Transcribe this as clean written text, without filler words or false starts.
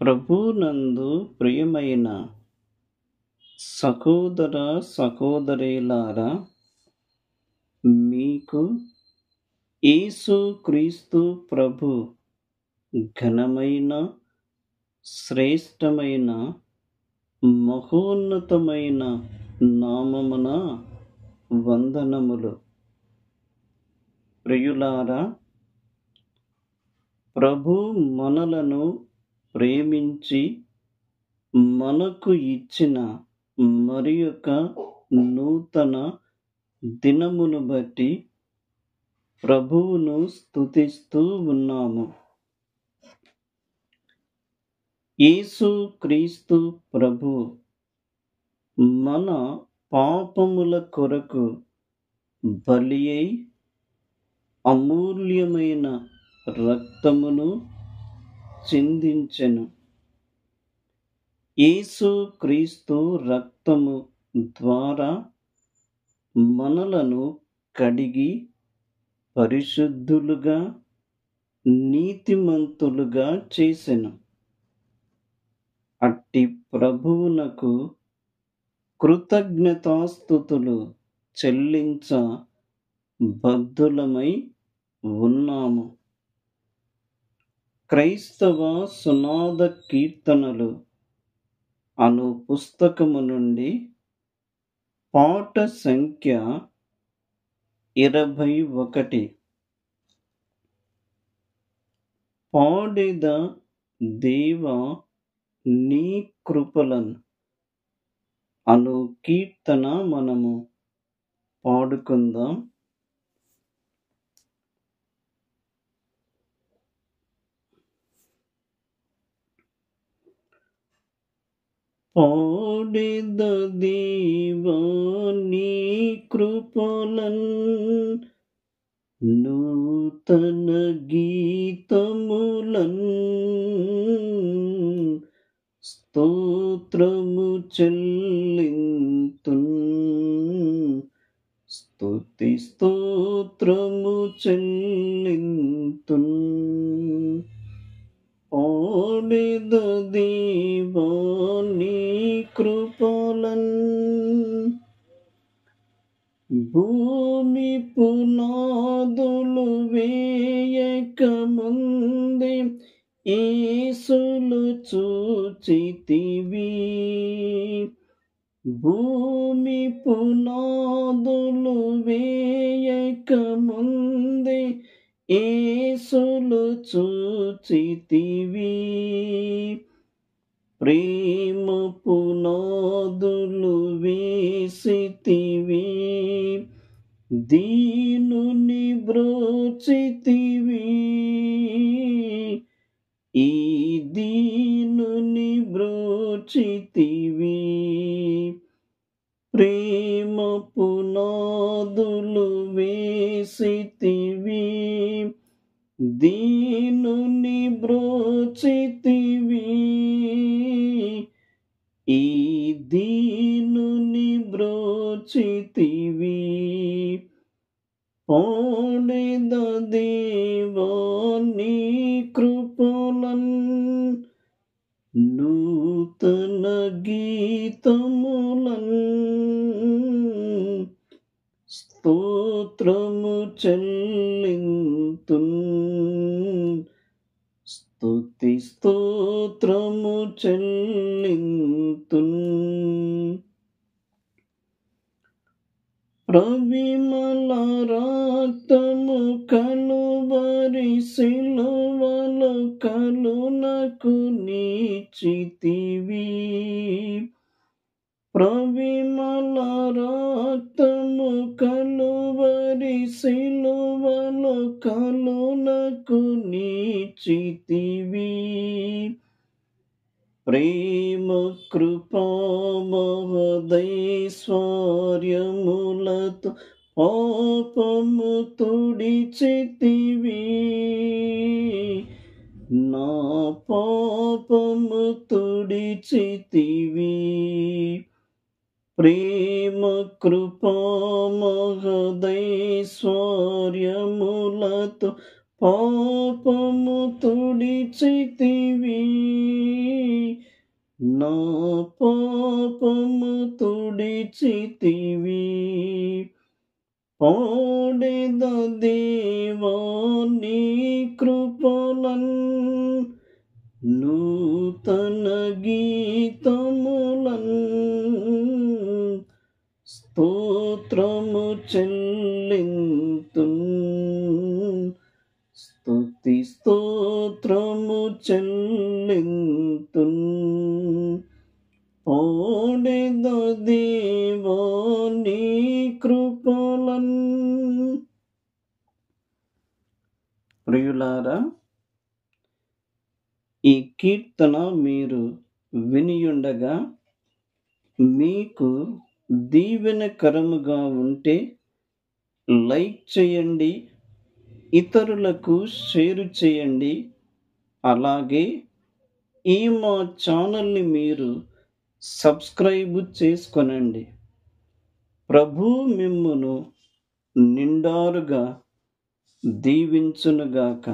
ప్రభునందు ప్రియమైన సహోదర సహోదరీలారా, మీకు యేసుక్రీస్తు ప్రభు ఘనమైన, శ్రేష్టమైన, మహోన్నతమైన నామమున వందనములు. ప్రియులారా, ప్రభు మనలను ప్రేమించి మనకు ఇచ్చిన మరి యొక్క నూతన దినమును బట్టి ప్రభువును స్తుతిస్తూ ఉన్నాము. యేసుక్రీస్తు ప్రభు మన పాపముల కొరకు బలి అయి అమూల్యమైన రక్తమును చిందించెను. యేసుక్రీస్తు రక్తము ద్వారా మనలను కడిగి పరిశుద్ధులుగా, నీతిమంతులుగా చేసెను. అట్టి ప్రభువునకు కృతజ్ఞతాస్తుతులు చెల్లించ బద్ధులమై ఉన్నాము. క్రైస్తవ సునాద కీర్తనలు అను పుస్తకము నుండి పాట సంఖ్య 21. పాడెద దేవా నీ కృపలను అను కీర్తన మనము పాడుకుందాం. పాడెద దేవా నీ కృపలన్ నూతన గీతములన్ స్తోత్రము చెల్లింతున్, స్తుతి స్తోత్రము చెల్లింతున్. పాడెద దేవా నీ కృపలన్ భూమి పునాదులు వేయక ముందే యేసును చూచితివి. భూమి పునాదులు వేయక ముందే యేసును చూచితివి. ప్రేమ పునాదులు వేసితివి, దీనుని బ్రోచితివి. ఈ దీనుని బ్రోచితివి. ప్రేమ పునాదులు వేసితివి, దీనుని బ్రోచితివి. ఈ దీనుని బ్రోచితివి. పాడెద దేవా నీ కృపలన్ నూతన గీతములన్ స్తోత్రము చెల్లింతున్, స్తుతి స్తోత్రము చెల్లింతున్. ప్రవిమల రక్తము కలువరి సిలువలో కలునకు నీచితివి. ప్రవిమల రక్తము కలువరి సిలువలో కలునకు నీచితివి. ప్రేమ కృపా మహదైశ్వర్యములతో పాపము తుడిచితివి. నా పాపము తుడిచితివి. ప్రేమ కృపా మహదైశ్వర్యములతో పాపము తుడిచితివి, నా పాపము తుడిచితివి. పాడెద దేవా నీ కృపలన్, నూతన గీతములన్. స్తోత్రము చెల్లింతున్, స్తుతి స్తోత్రము చెల్లింతున్. పాడెద దేవా నీ కృపలన్. ప్రియులారా, ఈ కీర్తన మీరు వినియుండగా మీకు దీవెనకరముగా ఉంటే లైక్ చేయండి, ఇతరులకు షేర్ చేయండి. అలాగే ఈ మా ఛానల్ని మీరు సబ్స్క్రైబ్ చేసుకొనండి. ప్రభు మిమ్మును నిండారుగా దీవించునుగాక.